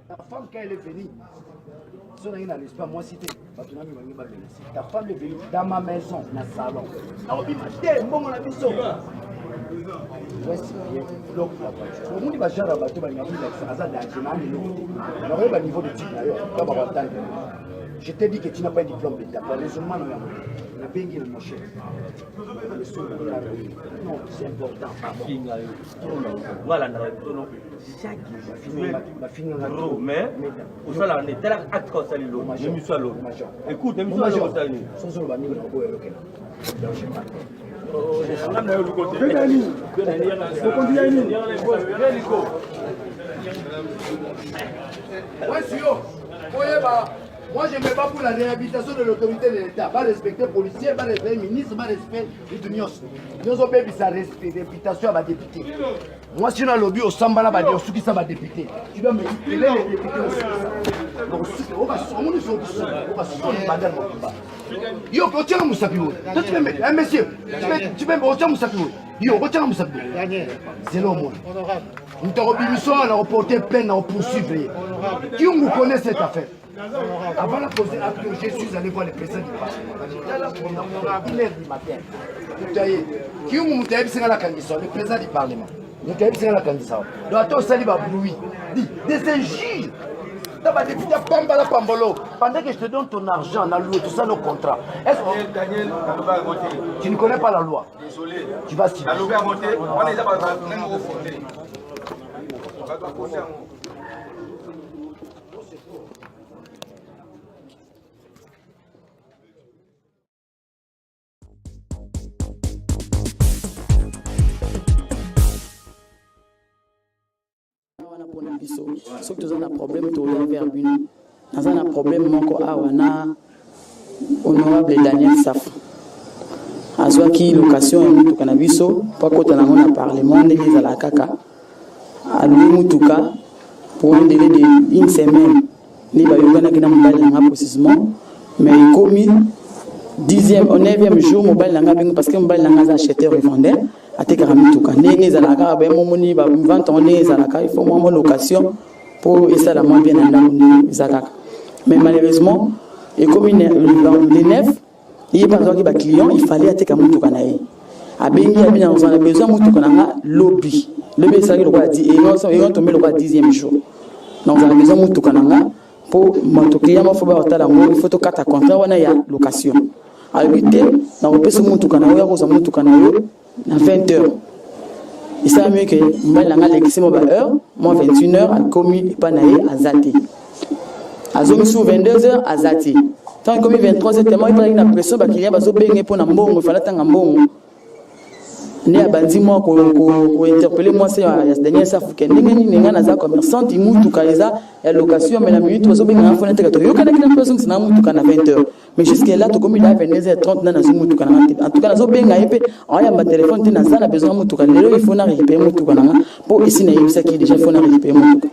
Ta femme, quand elle est venue, moi cité, ta femme est venue dans ma maison, dans le salon. Je t'ai dit que tu n'as pas un diplôme d'État. Raisonnement, non, mon cher. Non, c'est important. Voilà, chaque jour, mais au salon, on est tel acte qu'on salue l'eau. Écoute, moi, je ne me bats pour la réhabilitation de l'autorité de l'État. Va respecter les policiers, va respecter les ministres, va respecter les unions. Nous avons besoin de sa réputation à ma députée. Moi, si on a lobby au Sambala, on qui ça va député. Tu dois me dire les députés aussi. On va Yo, retiens mon sapi. Toi, tu peux me. Monsieur, tu peux me retirer mon sapi. Yo, retiens mon sapi. C'est l'homme. Nous t'avons reporté plein, on poursuivre. Qui vous connaît cette affaire? Avant la poser acte, je suis allé voir le président du Parlement. Il est du matin. Qui vous avez la candidature? Le président du Parlement. Vous avez la candidature. Donc, attends, ça va bruit. Des injures. Pendant que je te donne ton argent, la loi, tout ça, nos contrats. Est-ce que Daniel, tu ne connais pas la loi? Désolé. Tu vas signer. La loi a voté. On est là, même au fond. Sauf que tu as un problème, tu as vers une. Dans un problème, mon awana honorable Daniel Saf. À soit qui location et mutuka na biso, pas quand on a un parlement, les alakaka. À lui mutuka pour un délai d'une semaine. Les bayogana qui n'ont pas de précisément, mais il commis 10e au 9e jour, mobile langa parce que mobile langa acheteur et vendeur. À te karamituka. Né zalaka, ben momoni ba vente en né zalaka, il faut moins location pour et ça la moins bien en zalaka. Mais malheureusement, et comme les neufs, il y a pas de client, il fallait attaquer mutuka nae. A bengi a bien on a besoin mutuka nanga lobby. Le ça il doit dire et on tombe le 10e jour. Donc on a besoin mutuka nanga pour mon client faut ba otala ngo il faut to kata contrat wana ya location. A éviter na opesa mutuka na yo ko mutuka na yo à 20h. Et ça mieux que moi heure, moi 21h à commis pas naé à Zati. À zone sous 22h à Zati. Tant que 23h tellement il y a une pression qu'il y a bazo bengue pour na mbongo, il fallait tanga mbongo. Né à bandi moi ko interpeller moi c'est Daniel Saf que ninga na za commerçant il mutu kaisa la location mais la minute bazo benga na fenêtre to yo kana kina personne c'est na mutu kana 20h. Mais jusqu'à là, tu commis là, 22h30, dans la en tout cas, dans le téléphone, tu as besoin de tout. Il faut récupérer tout. Pour ici, il y a qui déjà faut récupérer tout.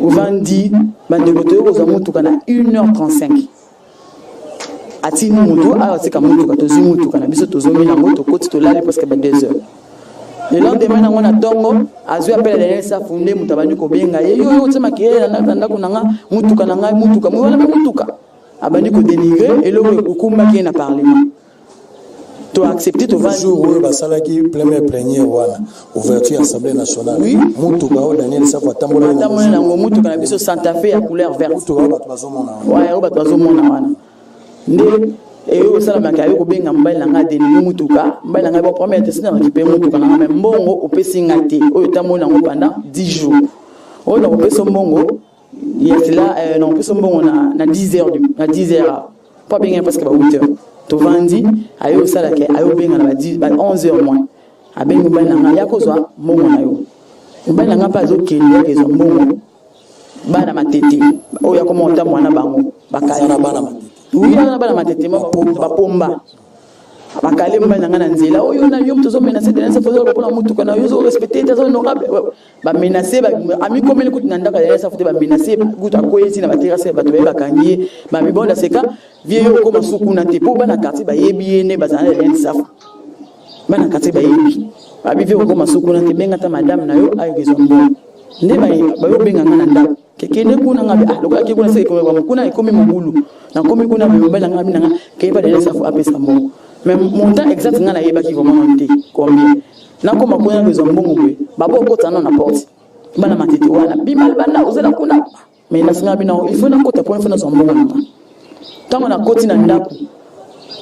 Au vendredi, tu as 1h35. Ati ni mutu, c'est comme mutu, tu as mutu, tu as besoin de mutu, tu as presque 2h. Le lendemain, on a tongo, azu appelle les sa fondé, mutabani ko benga. Yo, tu m'as créé, nanda kunanga, mutuka nanga, mutuka, mutuka. Abandi ko dénigrer et le Okumba qui est dans le Parlement. Tu as accepté de voir. Jour où Basala qui plénière ouverture Assemblée nationale. Oui. Mutuka Daniel Saf Tambola. Tambola nango mutuka na biso Santa Fe à couleur verte. Mutuka batwazo mona. Ouais, batwazo mona wana. Ndé et au salama kayo ko benga mbali nanga dénigrer mutuka, mbali nanga ba premier testina récupérer mutuka nanga même mbongo opesinga te. Oyo tamola ngo pendant 10 jours. Oyo na opeso mbongo. Il y a là, non, plus bon, on a 10 heures, à 10 heures, pas bien parce que 8 heures. Tu vendis, ayo au salaire, ayo bien à 11 heures moins. A bien, il y a cause, bon, on a eu. On n'a pas d'autre qui est bon. Bana matete, oh, il y a comment on t'a moana bango, bakala bana matete. Oui, il y a bana matete, ma pomba. Bakale mbana ngana nzela oyo na yo mtozo menacer de nasa fozo ko na mutu kana yo zo respecter ta honorable ba menacer ba ami komele kuti nandaka ya sa fote ba menacer guta koyesi na batira se bato ba kangie ba mi bonda seka vie yo ko masuku na te po bana quartier ba yebi ene ba zana le safa bana quartier ba yebi ba bi vie ko masuku na te benga ta madame na yo ayo gezombo nde bayobenga nga na ndako kekende kuna ngabe lokola ke kuna se ko kuna ikomi mobulu na komi kuna bayobela nga binanga keba de safu apesa mbongo mais montant exact nga na yeba ki vraiment nte combien na koma kuna bezo mbongo bwe babo kota na porte bana matiti wana bimal bana uzela kuna mais na singa bina il faut na kota point fona zo mbongo na tango na koti na ndako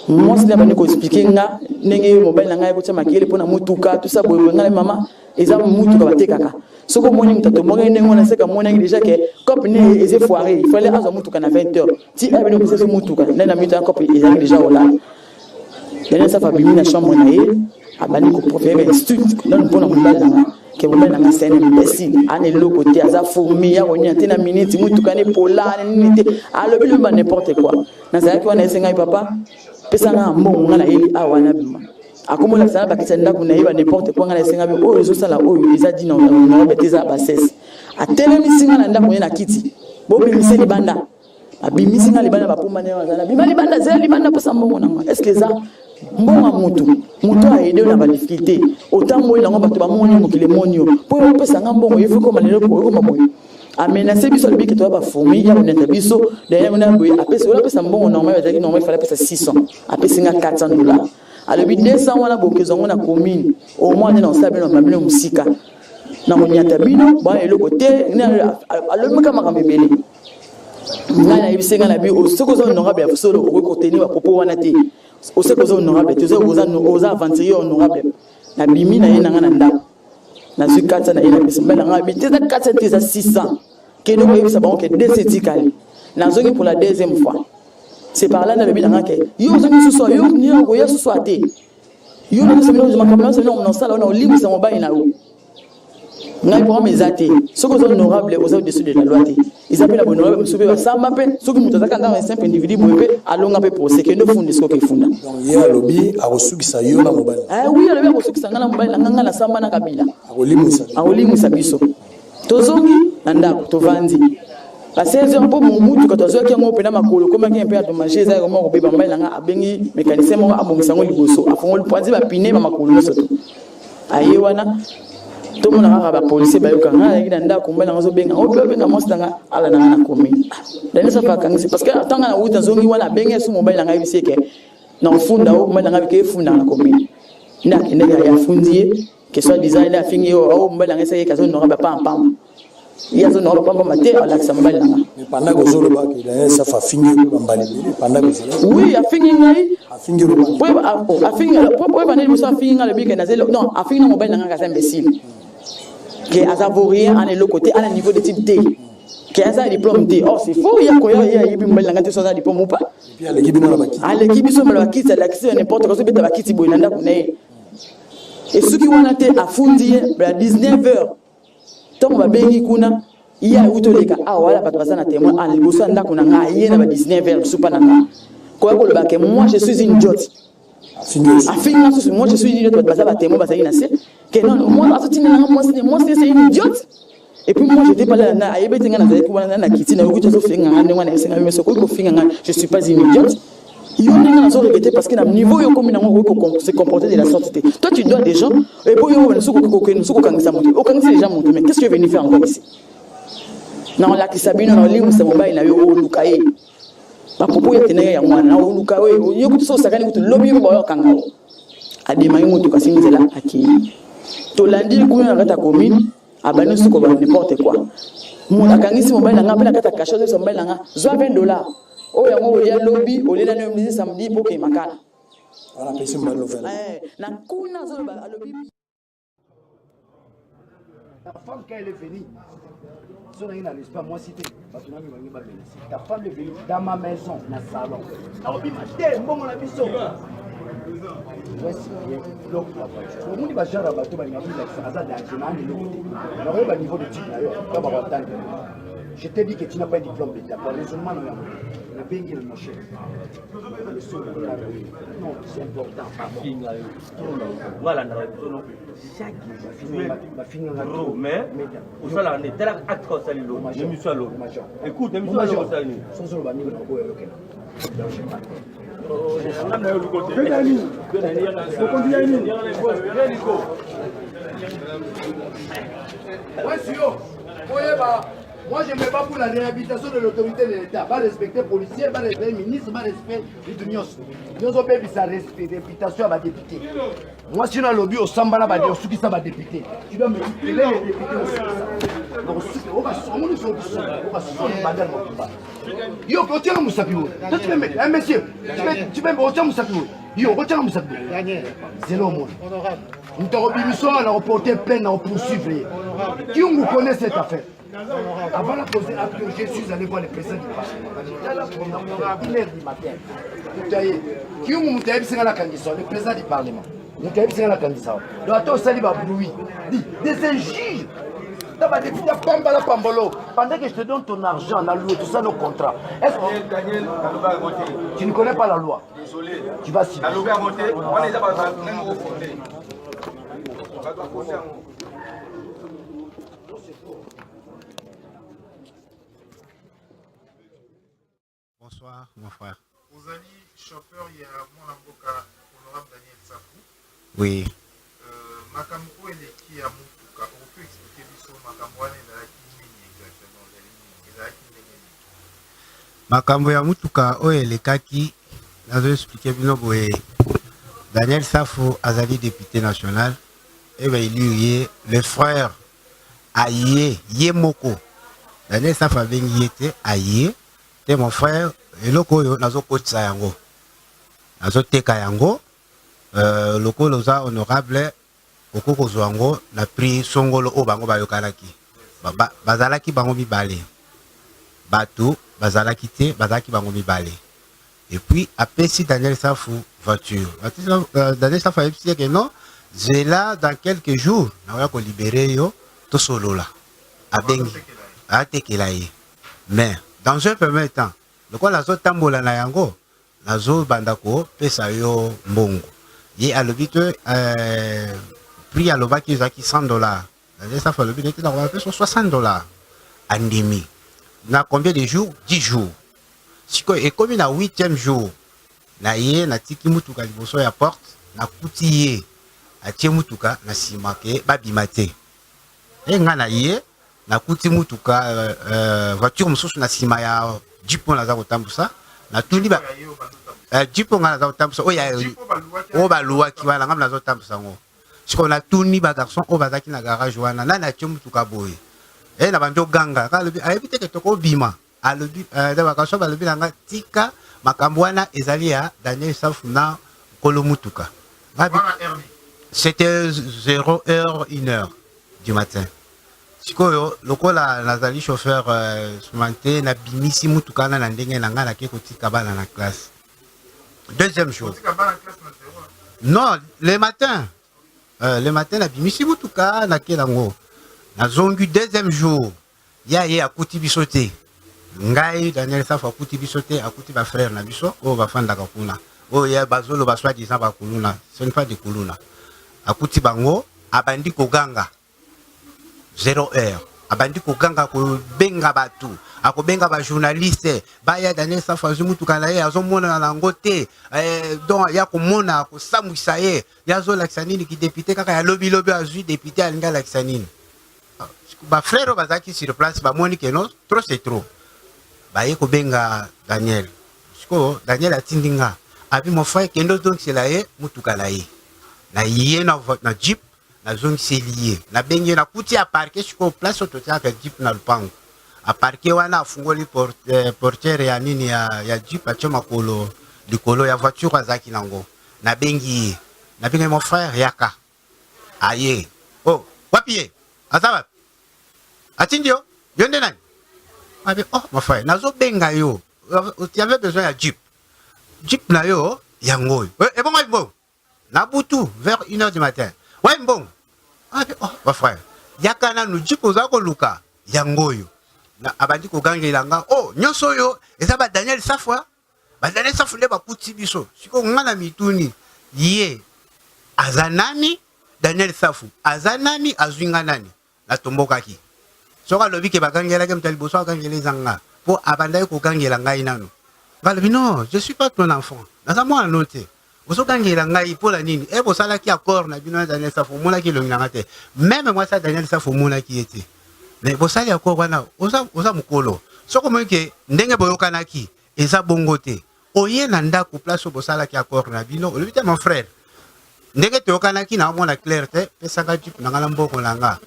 moi c'est là ko expliquer nga ndenge mobile na ngai ko makele pona mutuka tout ça boye nga mama eza mutuka batekaka soko moni mutato mo ngene ngona seka mona déjà que cop ne eze foiré il fallait azo mutuka na 20h ti abino ko se mutuka na mita cop eza déjà ola dena sa famille na chambre na ye abani ko professeur institut non pona mobile na ke mobile na c'est un imbécile ane loko te aza fourmi ya wonya te na minute mutuka ne pola ne te alobi le n'importe quoi na za ki wana esenga papa pesa nga mbongo nga na eli awana bima akomola sana bakisa ndako na yeba n'importe quoi nga na esenga bi oyo zo sala oyo eza dina na beteza basese atelemisi nga na ndako na kiti bo bimisi libanda abimisi nga libanda bapomba ne wazana bima libanda zela libanda pesa mbongo nanga est-ce que ça mbongo mutu a aidé na ba difficulté autant moyo nango bato ba moni mokile monio po yo pesa nga mbongo yefu ko malelo ko maboyo amenacer biso le biki to ba fourmi ya boneta biso d'ailleurs on a boy apesa on pesa mbongo normal bazaki normal il fallait pesa 600 apesa nga $400 alors bi 200 wana bokezo ngona commune au moins na sabe na mamelo musika na monyata bino ba eloko te alors meka makambebele ngana ibisenga na bi o soko zo honorable ya solo o ko tenir ba propos wana te o soko zo honorable te oza avancer honorable na bimi na yena ngana ndako na su 400 na ina bisembela nga bi teza 400 teza 600 que nous voyons ça bon que décéticali na zongi pour la deuxième fois c'est par là dans le bilan que yo zongi sous yo ni ngo ya sous até yo na se melo makamela se non sala on libre ça mobile na yo ngai pour mes até ce que sont honorables aux au-dessus de la loi té ils appellent honorable soube ba samba pe ce que mutazaka dans un simple individu bope alonga pe pour ce que ne fund ce que funda donc hier lobby a resukisa yo na mobile ah oui le a resukisa ngala mobile nganga na samba na kabila akolimisa biso tozongi na ndako tovandi ba 16h po mutu ka tozoki ngo pena makolo koma ki mpe atomager za ngo beba mbai nanga abengi mécanicien mo abongisa ngo liboso afongo lpoazi ba pine ba makolo soto aye wana to mona ka ba policier ba yoka ngala ki ndako mbai nanga zo benga o pe benga mosta nga ala na komi dane sa fa kangisi parce que atanga na uta zongi wana benga su mobile nanga biseke na funda o mbai nanga ke funda na komi ndake ya fundie que soit design a fini au mobile nanga seke kazo no ba pam il y a zone on pas mater à l'accès mobile là mais pendant que zolo ba ki da ça fa fini bambali pendant que oui a fini ngai a fini ro a fini pour ba ne so a fini le bike na zelo non a fini mobile nanga ka imbécile que azavorien en le côté à un niveau de type T que ça diplôme T oh c'est faux il y a quoi il y a mobile nanga te so ça diplôme ou pas et puis à l'équipe na ba ki à l'équipe so ba ki c'est l'accès n'importe quoi so beta ba ki ti boinanda kunae et ceux qui wana te a fundi à 19h donc ba bengi kuna iya utoleka wala bato basana témoin en liboso ndako na nga yena ba 19h supa na nga ko ko le ba que moi je suis une idiote moi je suis une idiote bato basaba témoin basaki na se que non moi asotine na moi c'est une idiote et puis moi j'étais pas là na ayebete nga na zali ko na kiti na yokuto so finga nga ndengwa na esenga meso ko finga nga je suis pas une idiote il y a des gens qui parce que le niveau est comme se comporter de la sorte. Toi tu dois des gens et pour eux les gens mais qu'est-ce que tu es venu faire encore ici? Non là qui sabino na limu sa mobile na yo lukae. Ba popo ya tenere ya mwana na lukae yo kutu so sakani kutu lobby ba yo kanga. Adema yo mutu kasimizela aki. To landi kuna na kata commune abani suko ba n'importe quoi. Mon akangisi mobile na ngapela kata kashozo so mobile na zwa $20. Oh ya ngo ya lobby olela na mlizi samedi pour que makana voilà pesi mbalo nouvelle na kuna zo ba lobby ta femme quand elle est venue son n'a pas moi cité parce que nous avons pas bénéficié ta femme est venue dans ma maison dans le salon na obi maté mbongo na biso donc le monde va gérer bateau ba ngabi ça ça danger na le na ba niveau de type na yo ka ba watanda. Je t'ai dit que tu n'as pas un diplôme d'État. Par raisonnement, non, mon cher. Non, c'est important. Voilà, chaque jour, mais au salaire, on est tel acte qu'on salue l'eau. Je me suis à l'eau. Écoute, je me suis à l'eau. Sans solo, on Ouais, Sio. Moi, je me bats pour la réhabilitation de l'autorité de l'État. Va respecter les policiers, va respecter les ministres, va respecter les unions. Nous avons fait sa réputation à ma députée. Moi, si on a lobby au Sambala, au Soukissa, ma députée, tu dois me dire que les députés au Soukissa. Donc, on va Yo, retiens Moussapi. Toi, tu peux mettre. Monsieur, tu peux retiens Moussapi. Yo, retiens Moussapi. C'est l'homme. Nous t'avons on a reporté plein, on a poursuivre. Qui vous connaît cette affaire? Avant la poser acte, je suis allé voir le président du Parlement. Il est 1h du matin. Qui vous avez la candidature? Le président du Parlement. Vous avez la candidature. Donc, attends, ça va bruit. Des injuges. Pendant que je te donne ton argent, la loi, tout ça, nos contrats. Est-ce que tu ne connais pas la loi? Désolé. Tu vas signer. La loi a voté. On les a pas même refondé. Bonsoir, mon frère. Vous allez chauffeur, il y a mon avocat, honorable Daniel Safou. Oui. Makambo et qui a Moutouka. On peut expliquer l'histoire Makambo exactement. Makambo ya Moutouka, elekaki, nazo expliquer bino boye. Daniel Safou azali député national. Et bien il le frère Aye, Yemoko. Daniel Safou a bien yété Aye. Et mon frère, eloko yo nazo kotsa yango. Nazo teka yango. Loko loza honorable okoko zwango na prix songolo o bango bayokalaki. Bazalaki bango mibale. Bato bazalaki te, bazalaki bango mibale. Et puis après si Daniel Safou voiture. Daniel Safou a dit que non, j'ai là dans quelques jours, na va ko libérer yo to solo là. Abengi. A tekelaye. Mais dans un premier temps, le quoi la zone tambola na yango, la zone bandako pesa yo mbongo. Ye a l'obite prix à l'oba qui est 100 $. Ça fait le but était d'avoir sur 60 $. Andemi. Na combien de jours? 10 jours. Et comme il a 8e jour, na ye na tiki mutuka liboso ya porte, na kutiye a tie mutuka na simake babimate. Et nga na ye na kuti mutuka voiture mususu na sima ya jipo na za kotambusa na tuni ba jipo nga na za kotambusa oya o ba luwa ki wana ngam na za kotambusa ngo siko na tuni ba garçon o bazaki na garage wana na tie mutuka boye e na banjo ganga ka lobi ayebite ke toko bima alobi da ba garçon ba lobi nga tika makambo wana ezali ya Daniel Safou na kolo mutuka c'était 0h 1h du matin. Sikoyo lokola nazali chauffeur sumante na bimisi mutukana na ndenge na nga na ke kotika bana na classe. Deuxième jour. Non, le matin na bimisi mutuka na ke lango. Na zongu deuxième jour. Ya ye akuti bisote. Ngai Daniel Safou akuti bisote, akuti ba frère na biso o ba fanda ka kuna. O ya bazolo ba soi disant ba kuluna. Ce n'est pas de kuluna. Akuti bango abandi koganga. 0h. Abandi koganga ko benga batu. Ako benga ba journaliste. Baya Daniel Safou azimutuka na ye azomona na ngote. Donc ya ko mona ko samwisa ye. Ya zo laksanini ki député kaka ya lobby azui député alinga laksanini. Ba frère bazaki sur place ba moni que non trop c'est trop. Baye ko benga Daniel. Siko Daniel atindinga. Abi mon frère kendo donc c'est là ye mutuka na ye. Na ye na jeep na zone lié na bengi na kuti a parquer sur place au total avec jeep na lupango a parquer wana afungoli portière ya nini ya jeep a choma kolo likolo ya voiture azaki nango na bengi mon frère yaka aye oh wapi azaba atindio yonde nani abi oh mon frère nazo benga yo tu avais besoin ya jeep na yo yango et bon na butu vers 1h du matin. Ouais, bon. Ah, oh, ma frère. Yakana nous dit qu'on a luka. Yangoyo. Na abandi ko gangi langa. Oh, nyoso yo. Et ça va Daniel Safou. Ba Daniel Safou le ba kuti biso. Siko ngana mituni. Ye. Azanani Daniel Safou. Azanani azwinga nani. Na tomboka ki. Soka lobi ke ba gangi la kem taliboso gangi les zanga. Po abanda ko gangi langa inano. Ba lobi non, je suis pas ton enfant. Na ça moi noté. ozokangela ngai mpola nini bosalaki accord na bino na Daniel Safo omonaki elongi nanga te même moi ça Daniel Safo omonaki ye te mais bosali accord wana oza mokolo soko omoni ke ndenge boyokanaki eza bongo te oye na ndako place oyo bosalaki accord na bino olobi te mon frère ndenge toyokanaki na omona clair te pesaka jipe na nga na mbongo na nga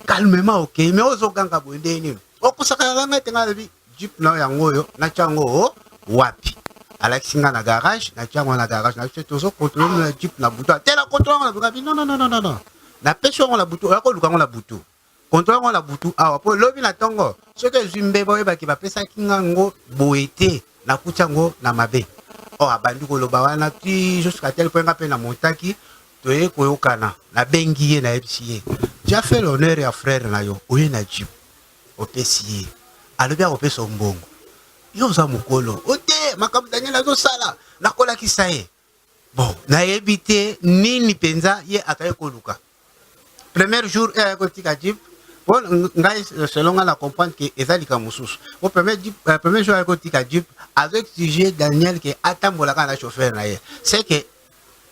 calmement ok mais ozoganga boye nde nini okosaka na ngai te nga lobi jipe na yango oyo natya yango wapi alakisi nga na garage natya yango na garage na tozokontrole na jipe na butu te na kontrole yango na butu non napesi yango na butu oya koluka yango na butu kontrole yango na butu awa mpo lobi na ntongo soki ezwi mbeba oyebaki bapesaki nga yango boye te nakuti yango na mabe abandi koloba wana ti jusqu'à tel point nga mpe na montaki toye koyokana nabengi ye nayebisi ye tu as fait l'honneur ya frère na yo oye na jipe opesi ye alobi akopesa mbongo yo oza mokolo ote makambo Daniel azosala nakolakisa ye bon nayebi te nini mpenza ye akaye koluka premier jour aye kotika jipe bon ngai selon nga na comprendre ke eza likambo mosusu po premier jour aye kotika jipe azoexige Daniel ke atambolaka na chauffeur na ye c'est que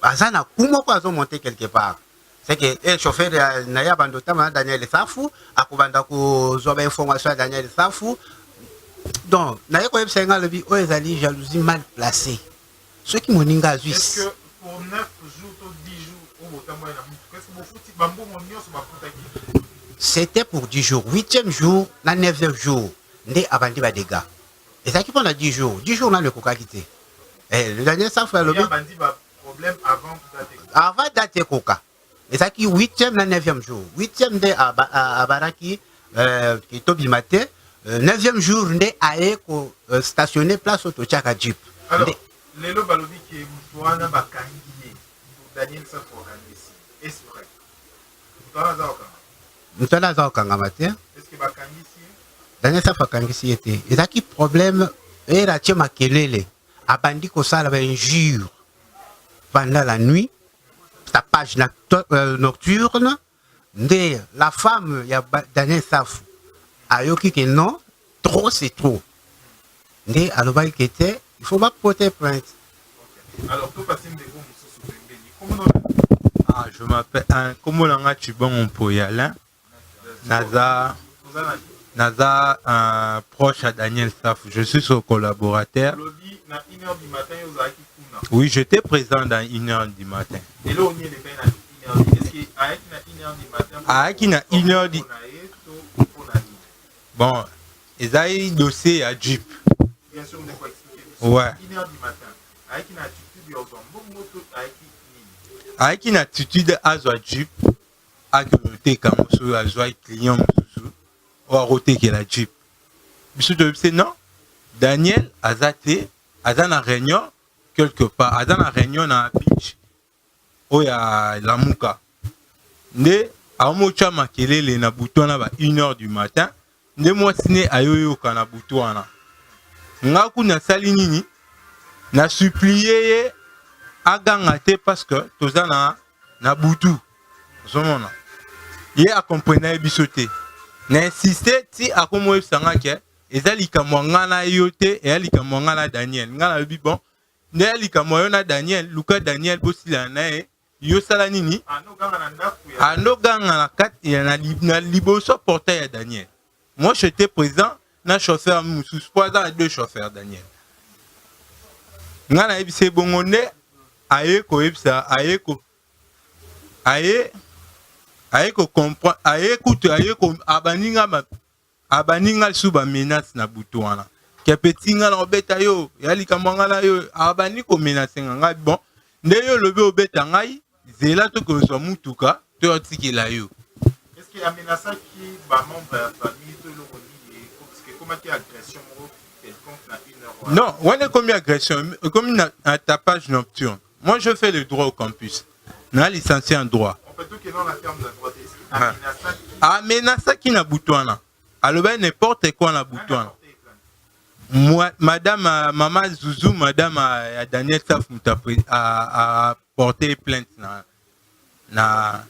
aza na ku moko azomonte quelque part c'est que chauffeur na ye abanda otamba na Daniel Safo akobanda kozwa bainformation ya Daniel Safo donc naye koyebisa nga lobi oyo ezali jalousie mal placée soki moninga azwi est-ce que pour 9 jours to 10 jours oyo botambola na mutuka est-ce que bofuti bambongo nyonso bafutaki c'était pour 10 jours 8e jour na 9e jour nde abandi badega ezalaki mpona 10 jours nano ekokaki te le Daniel Safo alobi problème avant date ekoka ezalaki 8e na 9e jour 8e nde abaraki tobima te 9e jour nde aye kostationne place oyo totiaka jipe alors lelo balobi ke moto wana bakangi ye Daniel Safo akangisi est-ce vrai moto wana aza kokangama te Daniel Safo akangisi ye te ezalaki problème ere atie makelele abandi kosala bainjure pendant la nuit tapage nocturne nde la femme ya Daniel Safo ayoki ke non trop c'est trop nde alobaki ke te il faut pas porter plainte. Alors tout passe ndeko mususu pembeni comment je m'appelle comment langa Chibon Poyalin naza un proche à Daniel Safo, je suis son collaborateur. Oui, j'étais présent dans 1h du matin. À 1h du matin. Bon, ils ont eu dossier à Jeep. Bien sûr, on peut expliquer. Ouais. 1h du matin. Avec une attitude, avec une attitude à Jeep, à côté comme ça, à jouer client, ou à roter qui la Jeep. Monsieur de c'est non. Daniel Azate, Azana réunion quelque part, Azana réunion dans la beach. Oh ya la Mouka. Ne a mocha makelele na bouton ba 1h du matin. Ne moi sine ayoyo kana bouton. Nga kuna sali nini na supplier agangate parce que tozana na boutou. Zomona. Ye a comprendre bisoté. Na insisté ti akomo sanga ke ezalika mwanga na yote e alika mwanga na Daniel. Ngala bi bon. Ne alika moyo na Daniel, Luka Daniel bosila na e yo sala nini? Ando ganga na kat na liboso portail ya Daniel. Moi j'étais présent na chauffeur Moussous, trois deux chauffeurs Daniel. Ngala ebise bongonde aye ko ebisa aye ko comprendre aye écoute aye ko abaninga suba menace na butu wana ke petinga na obeta yo yali kamanga na yo abani ko menace nga bon nde yo lobe obeta ngai zela to ko so mutuka to otikela yo. Est-ce qu'il amenaça qui ba membre de la famille to lo koni parce que comment qui agression quelconque na 1h? Non, on est comme agression comme un tapage nocturne. Moi je fais le droit au campus. Na licencié en droit. On peut tout que dans la terme de la droite. Amenaça qui na boutoana. Alors n'importe quoi na boutoana. Moi, madame, maman Zouzou, madame Daniel Safo a porté plainte na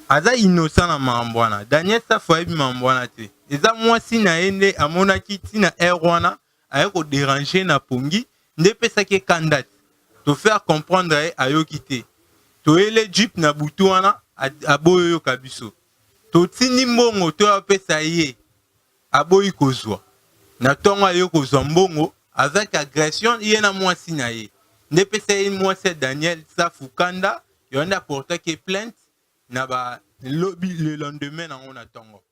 aza innocent na mambwana. Daniel Safo a mambwana te. Eza moi si na ende amona kiti na erwana ayeko déranger na pongi nde pesa ke kandate. to faire comprendre ayoki te to ele Jeep na butu wana aboyo yo kabiso to tini mbongo to apesa ye aboyi kozwa na tongo ayo kozwa mbongo avec agression ye na mwasi na ye nde pesa ye mwasi Daniel Safukanda yonda porter que plainte na ba lobby le lendemain na on tongo